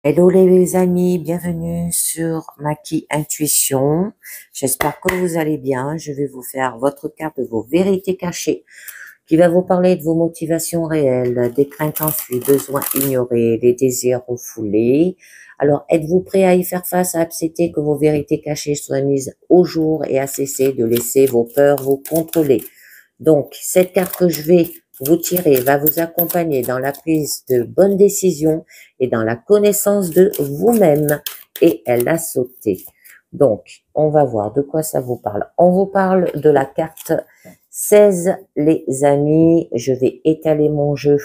Hello les amis, bienvenue sur Maki Intuition. J'espère que vous allez bien. Je vais vous faire votre carte de vos vérités cachées qui va vous parler de vos motivations réelles, des craintes enfuies, besoins ignorés, des désirs refoulés. Alors, êtes-vous prêt à y faire face, à accepter que vos vérités cachées soient mises au jour et à cesser de laisser vos peurs vous contrôler? Donc, cette carte que je vais vous tirer va vous accompagner dans la prise de bonnes décisions et dans la connaissance de vous-même. Et elle a sauté. Donc, on va voir de quoi ça vous parle. On vous parle de la carte 16, les amis. Je vais étaler mon jeu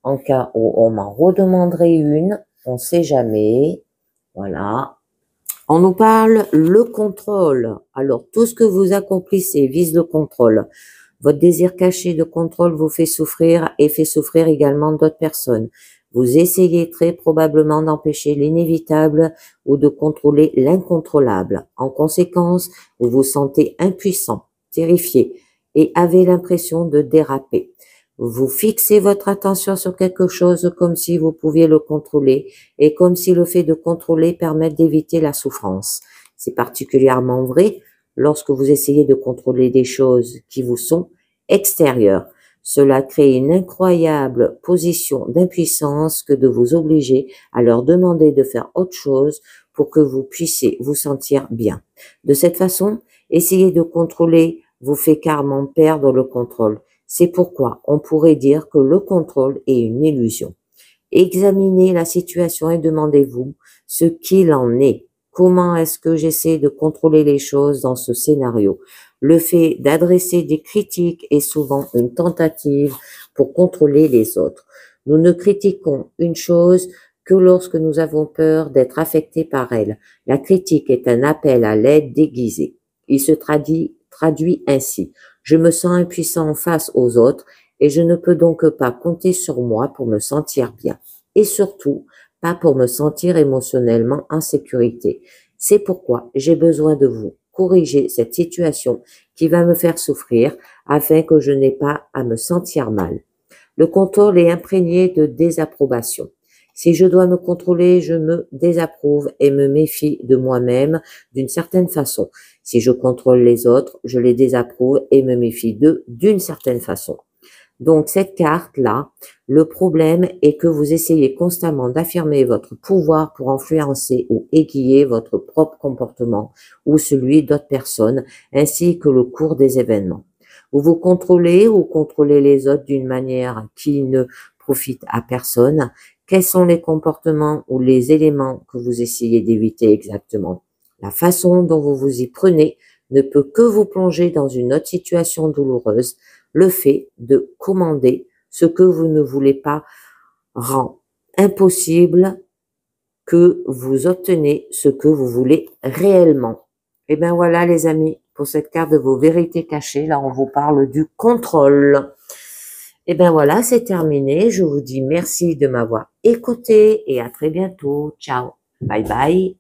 en cas où on m'en redemanderait une. On ne sait jamais. Voilà. On nous parle le contrôle. Alors, tout ce que vous accomplissez vise le contrôle. Votre désir caché de contrôle vous fait souffrir et fait souffrir également d'autres personnes. Vous essayez très probablement d'empêcher l'inévitable ou de contrôler l'incontrôlable. En conséquence, vous vous sentez impuissant, terrifié et avez l'impression de déraper. Vous fixez votre attention sur quelque chose comme si vous pouviez le contrôler et comme si le fait de contrôler permet d'éviter la souffrance. C'est particulièrement vrai lorsque vous essayez de contrôler des choses qui vous sont extérieures. Cela crée une incroyable position d'impuissance que de vous obliger à leur demander de faire autre chose pour que vous puissiez vous sentir bien. De cette façon, essayer de contrôler vous fait carrément perdre le contrôle. C'est pourquoi on pourrait dire que le contrôle est une illusion. Examinez la situation et demandez-vous ce qu'il en est. Comment est-ce que j'essaie de contrôler les choses dans ce scénario? Le fait d'adresser des critiques est souvent une tentative pour contrôler les autres. Nous ne critiquons une chose que lorsque nous avons peur d'être affectés par elle. La critique est un appel à l'aide déguisé. Il se traduit ainsi. Je me sens impuissant face aux autres et je ne peux donc pas compter sur moi pour me sentir bien. Et surtout, pas pour me sentir émotionnellement en sécurité. C'est pourquoi j'ai besoin de vous. Corriger cette situation qui va me faire souffrir afin que je n'ai pas à me sentir mal. Le contrôle est imprégné de désapprobation. Si je dois me contrôler, je me désapprouve et me méfie de moi-même d'une certaine façon. Si je contrôle les autres, je les désapprouve et me méfie d'eux d'une certaine façon. Donc, cette carte-là, le problème est que vous essayez constamment d'affirmer votre pouvoir pour influencer ou aiguiller votre propre comportement ou celui d'autres personnes, ainsi que le cours des événements. Vous vous contrôlez ou contrôlez les autres d'une manière qui ne profite à personne. Quels sont les comportements ou les éléments que vous essayez d'éviter exactement? La façon dont vous vous y prenez ne peut que vous plonger dans une autre situation douloureuse. Le fait de commander ce que vous ne voulez pas rend impossible que vous obtenez ce que vous voulez réellement. Et bien voilà les amis, pour cette carte de vos vérités cachées, là on vous parle du contrôle. Et bien voilà, c'est terminé. Je vous dis merci de m'avoir écouté et à très bientôt. Ciao, bye bye.